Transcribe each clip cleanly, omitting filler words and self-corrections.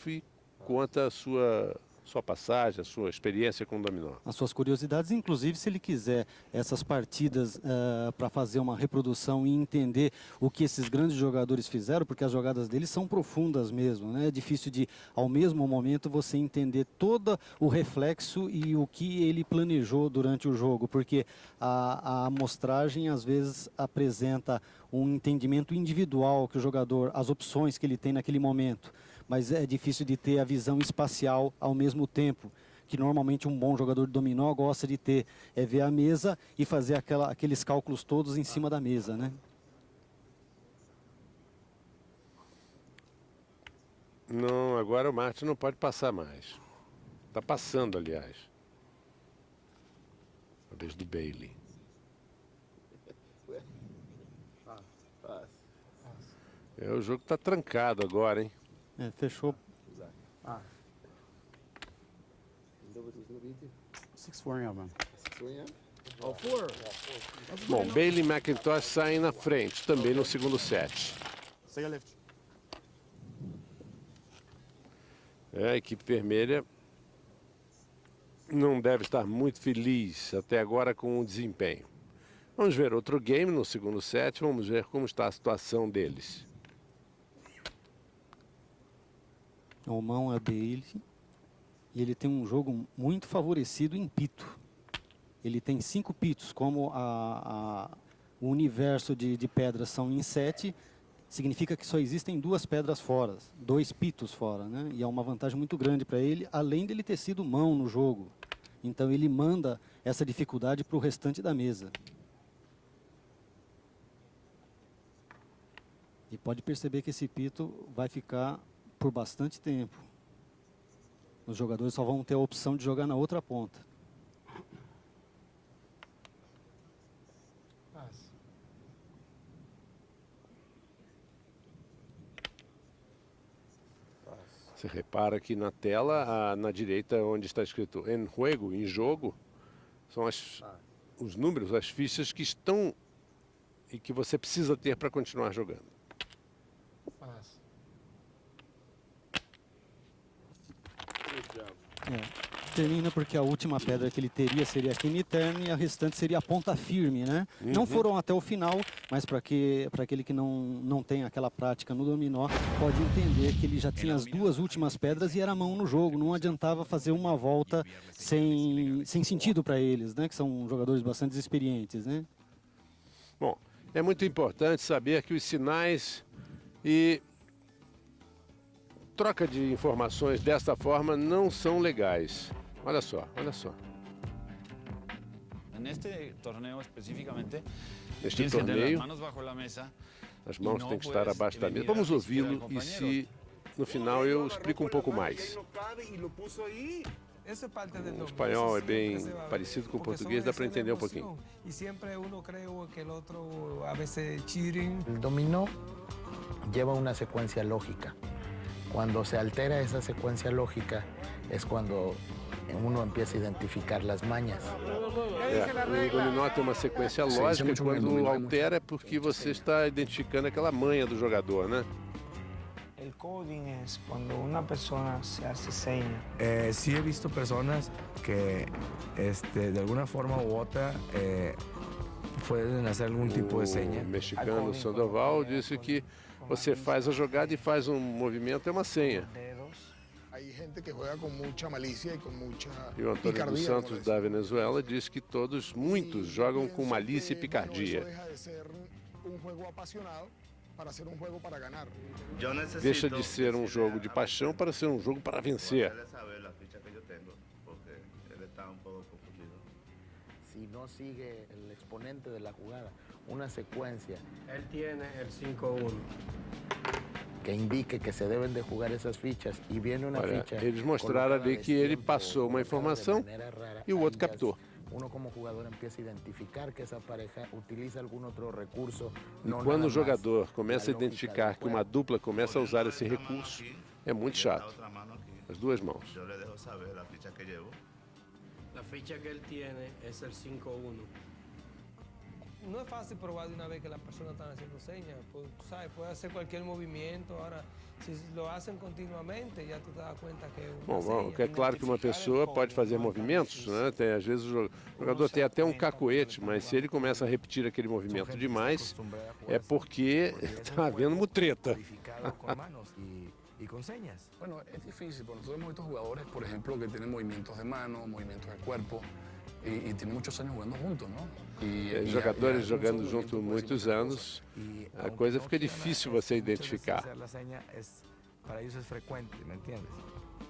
e conta a sua passagem, a sua experiência com o dominó. As suas curiosidades, inclusive se ele quiser essas partidas para fazer uma reprodução e entender o que esses grandes jogadores fizeram, porque as jogadas deles são profundas mesmo, né? É difícil de, ao mesmo momento, você entender todo o reflexo e o que ele planejou durante o jogo, porque a amostragem às vezes apresenta um entendimento individual que o jogador, as opções que ele tem naquele momento, mas é difícil de ter a visão espacial ao mesmo tempo, que normalmente um bom jogador de dominó gosta de ter, é ver a mesa e fazer aqueles cálculos todos em cima da mesa, né? Não, agora o Martin não pode passar mais. Está passando, aliás. A vez do Bailey. O jogo está trancado agora, hein? Fechou. 6-4, man. Bom, Bailey e McIntosh saem na frente, também no segundo set. A equipe vermelha não deve estar muito feliz até agora com o desempenho. Vamos ver outro game no segundo set, vamos ver como está a situação deles. O mão é Bailey e ele tem um jogo muito favorecido em pito. Ele tem 5 pitos, como o universo de pedras são em 7, significa que só existem 2 pedras fora, 2 pitos fora, né? E é uma vantagem muito grande para ele, além dele ter sido mão no jogo. Então ele manda essa dificuldade para o restante da mesa. E pode perceber que esse pito vai ficar por bastante tempo. Os jogadores só vão ter a opção de jogar na outra ponta. Você repara que na tela, na direita, onde está escrito en juego, em jogo, são os números, as fichas que estão e que você precisa ter para continuar jogando. Termina porque a última pedra que ele teria seria aqui em turn e a restante seria a ponta firme, né? Não foram até o final, mas para aquele que não tem aquela prática no dominó, pode entender que ele já tinha as 2 últimas pedras e era mão no jogo. Não adiantava fazer uma volta sem sentido para eles, né? Que são jogadores bastante experientes, né? Bom, é muito importante saber que os sinais e troca de informações dessa forma não são legais. Olha só, olha só. Neste torneio especificamente, neste torneio, as mãos têm que estar abaixo da mesa. Vamos ouvi-lo e se no final eu explico um pouco mais. O espanhol é bem parecido com o português, dá para entender um pouquinho. O dominó lleva una secuencia lógica. Cuando se altera esa secuencia lógica es cuando uno empieza a identificar las mañas. O dominó tem uma sequência lógica e quando altera é porque você está identificando aquela manha do jogador, né? El coding es cuando una persona se hace seña. Sí he visto personas que de alguna forma u otra pueden hacer algún tipo de seña. O mexicano Sandoval disse que você faz a jogada e faz um movimento, é uma senha. E o Antônio dos Santos da Venezuela diz que muitos jogam com malícia e picardia. Deixa de ser um jogo de paixão para ser um jogo para vencer. Si no sigue el exponente de la jugada una secuencia, él tiene el 5-1 que indique que se deben de jugar essas fichas e viene uma ficha. Eles mostraram ali que ele passou uma informação e o outro captou. Uno como jugador empieza a identificar que essa pareja utiliza algum outro recurso. E quando o jogador começa a identificar que uma dupla começa a usar esse recurso, é muito chato. As 2 mãos. A ficha que ele tem é o 5-1. no es fácil probar de una vez que las personas están haciendo señas. Pues, tú sabes, puede hacer cualquier movimiento. Ahora, si lo hacen continuamente, ya tú te das cuenta que es una Bom, seña. é claro que uma pessoa pode fazer movimentos, né? Às vezes o jogador tem até um cacoete, mas se ele começa a repetir aquele movimento demais, é porque está havendo mutreta. Codificado con manos y con señas. Bueno, es difícil, porque nosotros hemos visto jugadores, por ejemplo, que tienen movimientos de mano, movimientos de cuerpo, y tienen muchos años jugando juntos, ¿no? Jogadores jogando junto muitos anos, Y a aunque coisa no fica quieran, difícil es- você muchas veces identificar. hacer la seña para ellos es frecuente, ¿me entiendes?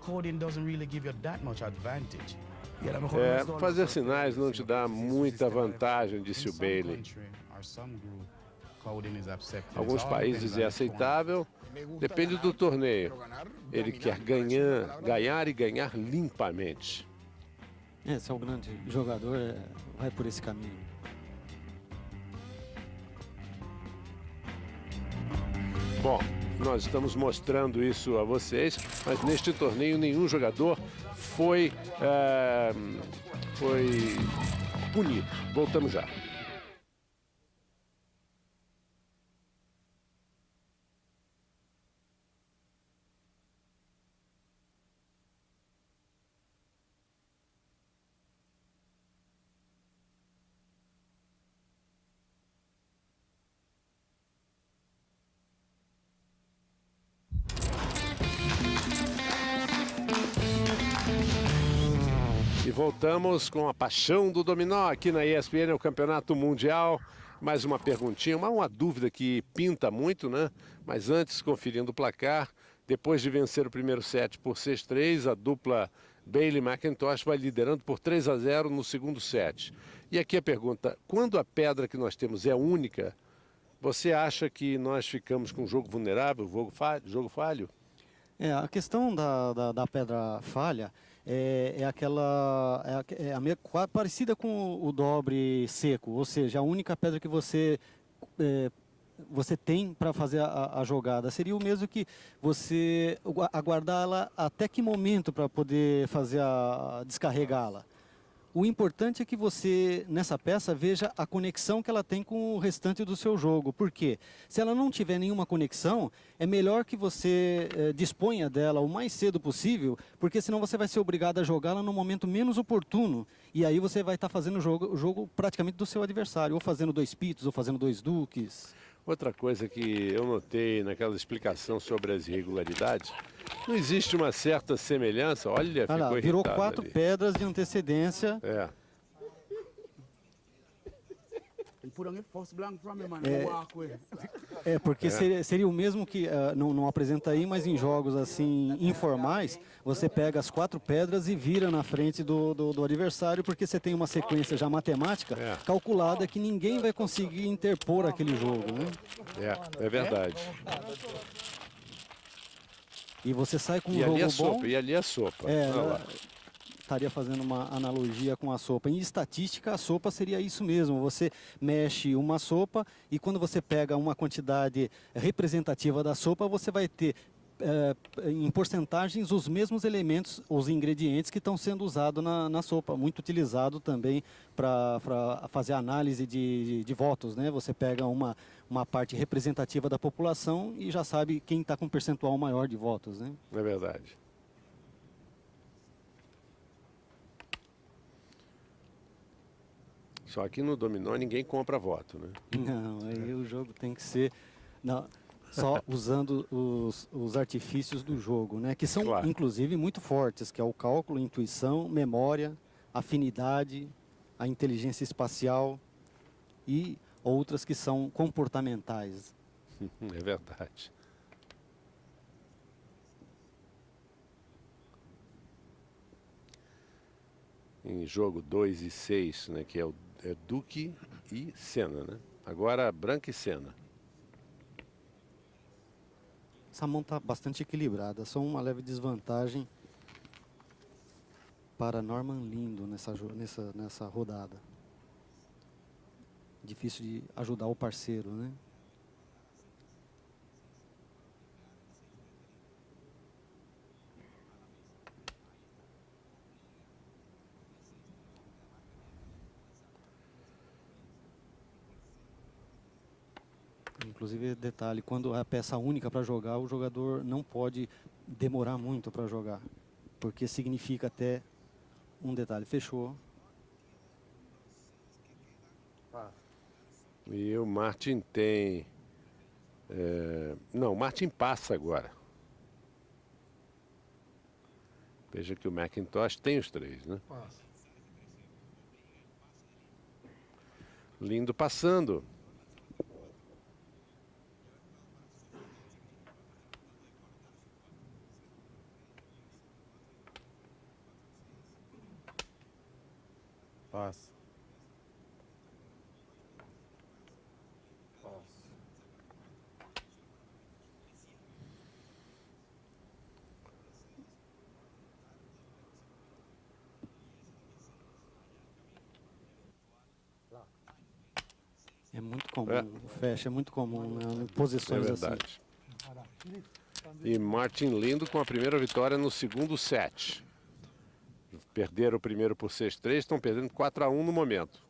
Coding doesn't really give you that much advantage. Y a lo mejor no es todo lo Fazer que sinais não te sino dá que existe un muita sistema de- vantagem, In disse o some Bailey. country or some group, coding is accepted. Alguns It all países depends é on the tournament. aceitável, depende do torneio. Ele quer ganhar e ganhar limpamente. Se é o grande jogador, vai por esse caminho. Bom, nós estamos mostrando isso a vocês, mas neste torneio nenhum jogador foi punido. Voltamos já. E voltamos com a paixão do dominó aqui na ESPN, o Campeonato Mundial. Mais uma perguntinha, uma dúvida que pinta muito, né? Mas antes, conferindo o placar, depois de vencer o primeiro set por 6-3, a dupla Bailey-McIntosh vai liderando por 3-0 no segundo set. E aqui a pergunta, quando a pedra que nós temos é única, você acha que nós ficamos com jogo vulnerável, jogo falho? A questão da pedra falha parecida com o dobre seco, ou seja, a única pedra que você tem para fazer a jogada. Seria o mesmo que você aguardá-la até que momento para poder descarregá-la. O importante é que você, nessa peça, veja a conexão que ela tem com o restante do seu jogo. Por quê? Se ela não tiver nenhuma conexão, é melhor que você disponha dela o mais cedo possível, porque senão você vai ser obrigado a jogá-la no momento menos oportuno. E aí você vai estar fazendo o jogo praticamente do seu adversário, ou fazendo 2 pitos, ou fazendo 2 duques. Outra coisa que eu notei naquela explicação sobre as irregularidades, não existe uma certa semelhança, olha, ficou Olha lá, virou irritado 4 ali. pedras de antecedência. Porque seria o mesmo que, não apresenta aí, mas em jogos assim informais, você pega as 4 pedras e vira na frente do adversário, porque você tem uma sequência já matemática calculada que ninguém vai conseguir interpor aquele jogo, né? É verdade. E você sai com um E ali é jogo bom. sopa, e ali é sopa. Olha lá. Estaria fazendo uma analogia com a sopa. Em estatística, a sopa seria isso mesmo. Você mexe uma sopa e quando você pega uma quantidade representativa da sopa, você vai ter em porcentagens os mesmos elementos, os ingredientes que estão sendo usados na sopa. Muito utilizado também para fazer análise de votos, né? Você pega uma parte representativa da população e já sabe quem está com um percentual maior de votos, né? É verdade. Só que no dominó ninguém compra voto, né? Não, aí o jogo tem que ser só usando os artifícios do jogo, né? Que são, Claro, inclusive, muito fortes, que é o cálculo, intuição, memória, afinidade, a inteligência espacial e outras que são comportamentais. é verdade. Em jogo 2 e 6, né, que é Duque e Sena, né? Agora Branca e Sena. Essa mão está bastante equilibrada, só uma leve desvantagem para Norman Lindo nessa rodada. Difícil de ajudar o parceiro, né? Inclusive, detalhe, quando é a peça única para jogar, o jogador não pode demorar muito para jogar. Porque significa até um detalhe. Fechou. E o Martin tem... Não, o Martin passa agora. Veja que o McIntosh tem os 3, né? Lindo passando. Passa. É muito comum, o fecha é muito comum, né? Em posições assim. Verdade. E Martin Lindo com a primeira vitória no segundo set. Perderam o primeiro por 6-3, estão perdendo 4-1 no momento.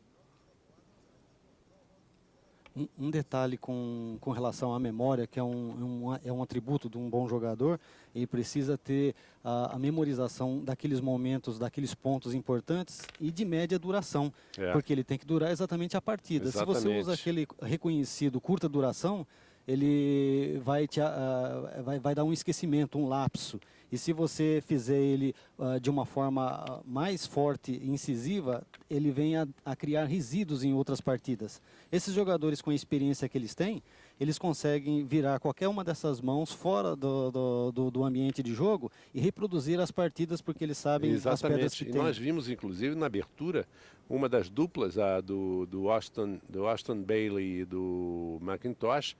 Um detalhe com relação à memória, que é um atributo de um bom jogador, ele precisa ter a memorização daqueles momentos, daqueles pontos importantes e de média duração, porque ele tem que durar exatamente a partida. Exatamente. Se você usa aquele reconhecido curta duração, ele vai dar um esquecimento, um lapso. E se você fizer ele de uma forma mais forte e incisiva, ele vem a criar resíduos em outras partidas. Esses jogadores com a experiência que eles têm, eles conseguem virar qualquer uma dessas mãos fora do ambiente de jogo e reproduzir as partidas porque eles sabem as pedras que E tem. nós vimos, inclusive, na abertura, uma das duplas, do Austin Bailey e do McIntosh.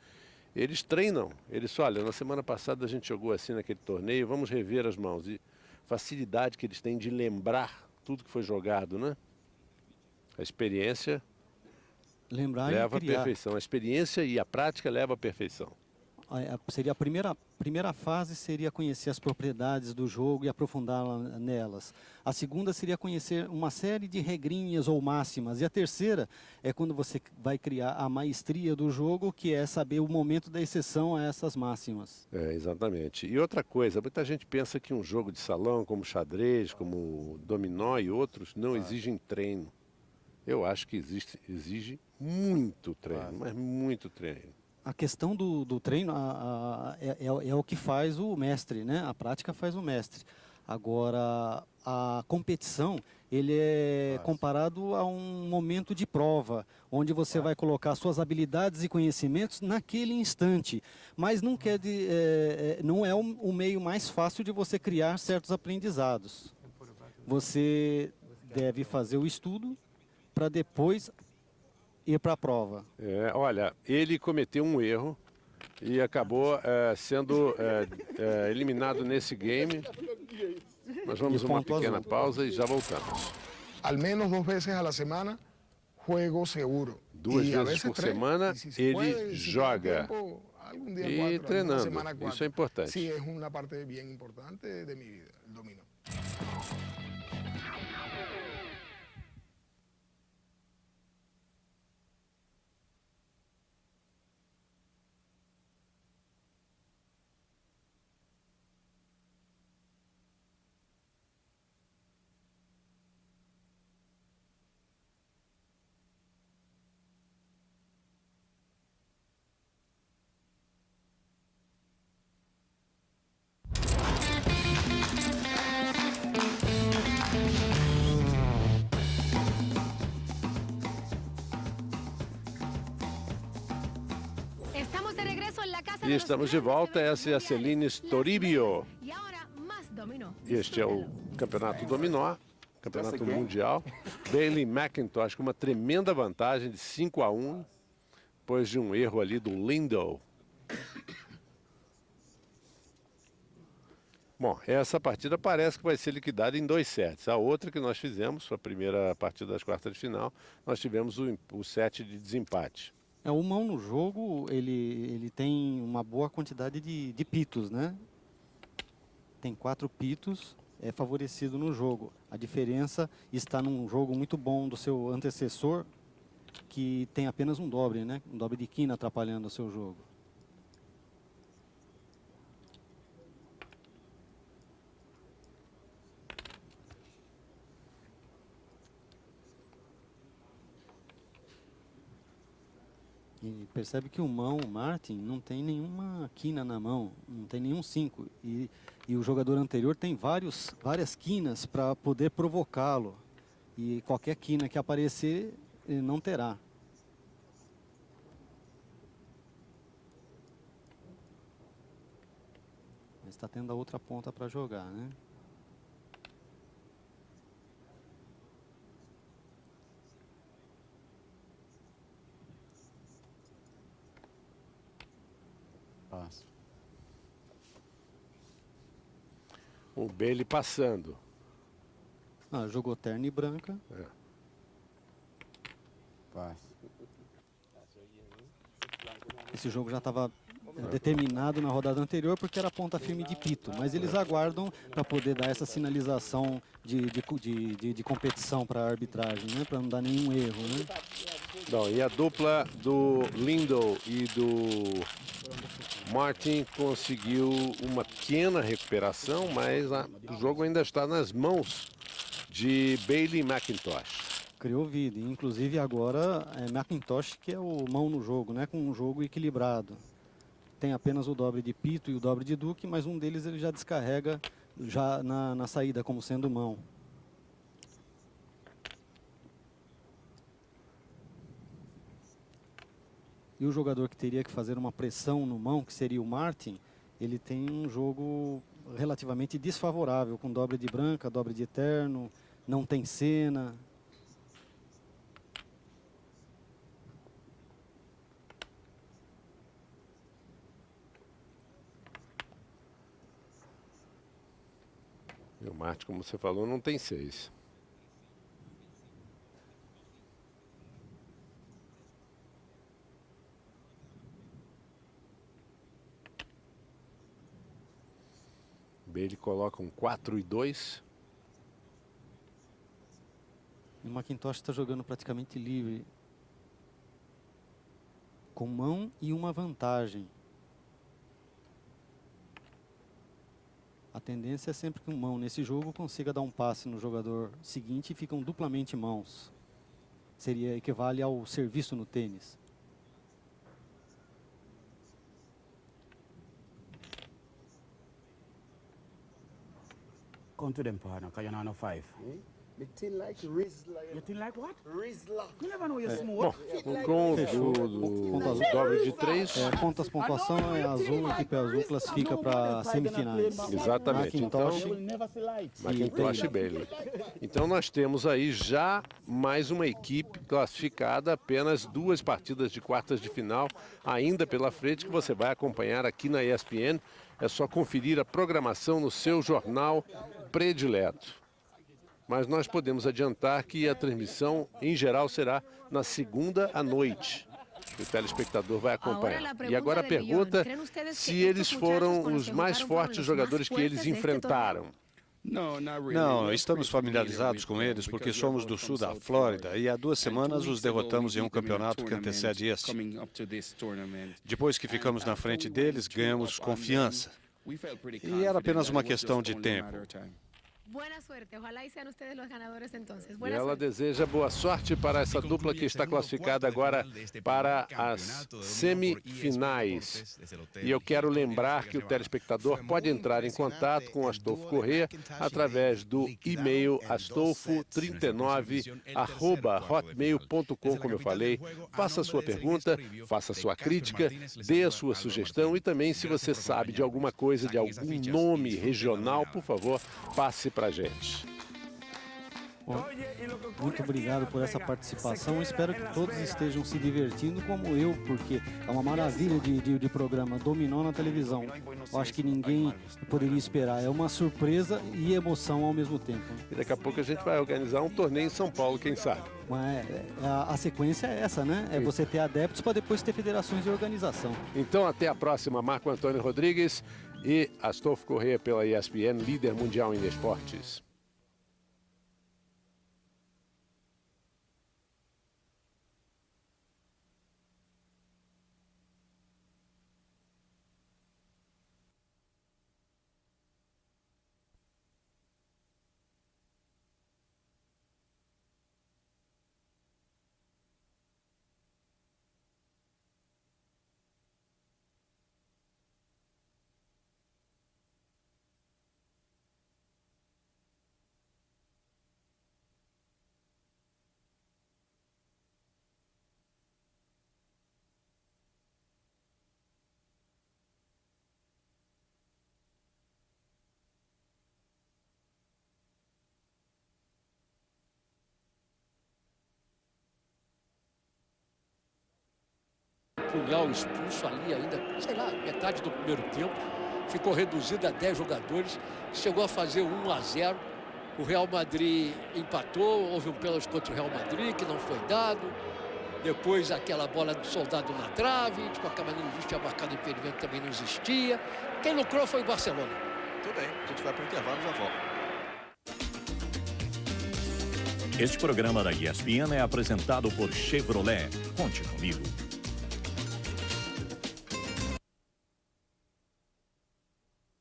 Eles treinam, eles olha, na semana passada a gente jogou assim naquele torneio, vamos rever as mãos. E facilidade que eles têm de lembrar tudo que foi jogado, né? A experiência leva à perfeição. A experiência e a prática levam à perfeição. Seria a primeira fase seria conhecer as propriedades do jogo e aprofundar nelas. A segunda seria conhecer uma série de regrinhas ou máximas. E a terceira é quando você vai criar a maestria do jogo, que é saber o momento da exceção a essas máximas. Exatamente. E outra coisa, muita gente pensa que um jogo de salão, como xadrez, como dominó e outros, não exigem treino. Eu acho que exige muito treino, mas muito treino. A questão do treino é o que faz o mestre, né? A prática faz o mestre. Agora, a competição, ele é comparado a um momento de prova, onde você vai colocar suas habilidades e conhecimentos naquele instante. Mas não, não é o meio mais fácil de você criar certos aprendizados. Você deve fazer o estudo para depois ir para a prova. Olha, ele cometeu um erro e acabou sendo eliminado nesse game. Nós vamos uma pequena pausa e já voltamos. Al menos 2 veces a la semana, juego seguro. 2 vezes por semana ele joga e treinando. Isso é importante. Sí, es una parte bien importante de mi vida, el dominó. E estamos de volta, essa é a Celine Storibio. Este é o campeonato dominó, campeonato mundial. Bailey McIntosh com uma tremenda vantagem de 5-1, depois de um erro ali do Lindo. Bom, essa partida parece que vai ser liquidada em 2 sets. A outra que nós fizemos, a primeira partida das quartas de final, nós tivemos o set de desempate. O mão no jogo, ele tem uma boa quantidade de pitos, né? Tem 4 pitos, é favorecido no jogo. A diferença está num jogo muito bom do seu antecessor, que tem apenas um dobre, né? Um dobre de quina atrapalhando o seu jogo. E percebe que o Martin não tem nenhuma quina na mão, não tem nenhum 5. E o jogador anterior tem várias quinas para poder provocá-lo. E qualquer quina que aparecer, ele não terá. Mas está tendo a outra ponta para jogar, né? O Bailey passando. Jogou terno e branca. Esse jogo já estava determinado na rodada anterior porque era ponta firme de pito, mas eles aguardam para poder dar essa sinalização de competição para a arbitragem, né? Para não dar nenhum erro, né? Bom, e a dupla do Lindell e do Martin conseguiu uma pequena recuperação, mas o jogo ainda está nas mãos de Bailey e McIntosh. Criou vida, inclusive agora é McIntosh que é o mão no jogo, né? Com um jogo equilibrado. Tem apenas o dobre de pito e o dobre de duque, mas um deles ele já descarrega já na saída como sendo mão. E o jogador que teria que fazer uma pressão no mão, que seria o Martin, ele tem um jogo relativamente desfavorável, com dobre de branca, dobre de terno, não tem cena. E o Martin, como você falou, não tem 6. Bailey coloca um 4 e 2. E o McIntosh está jogando praticamente livre. Com mão e uma vantagem. A tendência é sempre que um mão nesse jogo consiga dar um passe no jogador seguinte e ficam duplamente mãos. Equivale ao serviço no tênis. Come to them, partner, because you're not no 5. Me think like Rizla. You think like what? Rizla. You never know you Bom, smoke. o gol do dobre de 3. Pontas, pontuação é azul, a equipe azul classifica para semifinais. Exatamente. McIntosh, McIntosh e Bailey. Então nós temos aí já mais uma equipe classificada, apenas 2 partidas de quartas de final ainda pela frente que você vai acompanhar aqui na ESPN. É só conferir a programação no seu jornal predileto. Mas nós podemos adiantar que a transmissão, em geral, será na segunda à noite. O telespectador vai acompanhar. E agora a pergunta, se eles foram os mais fortes jogadores que eles enfrentaram. Não, estamos familiarizados com eles porque somos do sul da Flórida e há 2 semanas os derrotamos em um campeonato que antecede este. Depois que ficamos na frente deles, ganhamos confiança. E era apenas uma questão de tempo. Buena suerte, ojalá y sean ustedes los ganadores entonces. E ela deseja boa sorte para essa dupla que está classificada agora para as semifinais. E eu quero lembrar que o telespectador pode entrar em contato com Astolfo Corrêa através do e-mail astolfo39@hotmail.com, como eu falei. Faça a sua pergunta, faça a sua crítica, dê a sua sugestão e também, se você sabe de alguma coisa, de algum nome regional, por favor, passe para a gente. Bom, muito obrigado por essa participação. Espero que todos estejam se divertindo como eu, porque é uma maravilha de programa. Dominó na televisão. Eu acho que ninguém poderia esperar. É uma surpresa e emoção ao mesmo tempo. E daqui a pouco a gente vai organizar um torneio em São Paulo, quem sabe? Mas a sequência é essa, né? É você ter adeptos para depois ter federações de organização. Então, até a próxima. Marco Antônio Rodrigues e Astolfo Corrêa pela ESPN, líder mundial em esportes. punhal expulso ali ainda, sei lá, metade do primeiro tempo. Ficou reduzido a 10 jogadores, chegou a fazer 1-0. O Real Madrid empatou, houve um pênalti contra o Real Madrid, que não foi dado. Depois aquela bola do Soldado na trave, de qualquer maneira não existia marcado impedimento, também não existia. Quem lucrou foi o Barcelona. Tudo bem, a gente vai para o intervalo e já volta. Este programa da ESPN é apresentado por Chevrolet. Conte comigo.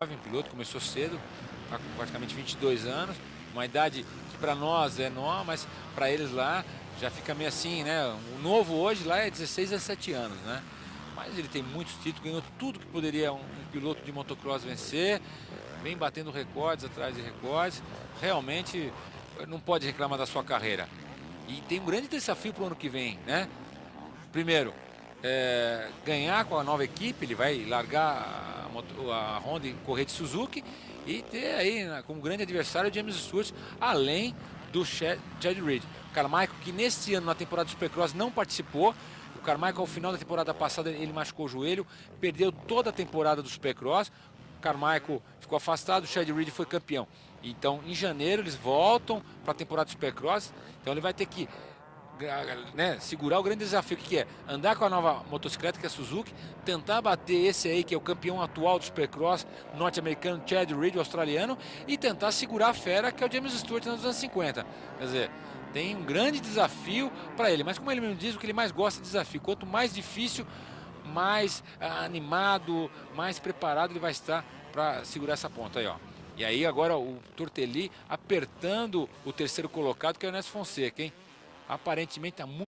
Jovem piloto, começou cedo, está com praticamente 22 anos, uma idade que para nós é nova, mas para eles lá já fica meio assim, né? O novo hoje lá é 16, 17 anos, né? Mas ele tem muitos títulos, ganhou tudo que poderia um piloto de motocross vencer, vem batendo recordes atrás de recordes, realmente não pode reclamar da sua carreira. E tem um grande desafio para o ano que vem, né? Primeiro, ganhar com a nova equipe, ele vai largar a Honda e correr de Suzuki e ter aí como grande adversário o James Stewart, além do Chad Reed. O Carmichael, que neste ano, na temporada do Supercross, não participou. O Carmichael, ao final da temporada passada, ele machucou o joelho, perdeu toda a temporada do Supercross. O Carmichael ficou afastado, o Chad Reed foi campeão. Então, em janeiro, eles voltam para a temporada do Supercross. Então, ele vai ter que segurar o grande desafio que é andar com a nova motocicleta, que é a Suzuki, tentar bater esse aí, que é o campeão atual do Supercross norte-americano, Chad Reed, o australiano, e tentar segurar a fera, que é o James Stewart nos anos 50. Quer dizer, tem um grande desafio para ele, mas como ele mesmo diz, o que ele mais gosta é desafio. Quanto mais difícil, mais animado, mais preparado ele vai estar para segurar essa ponta aí, ó. E aí agora o Tortelli apertando o terceiro colocado, que é o Ernesto Fonseca, hein? Aparentemente está muito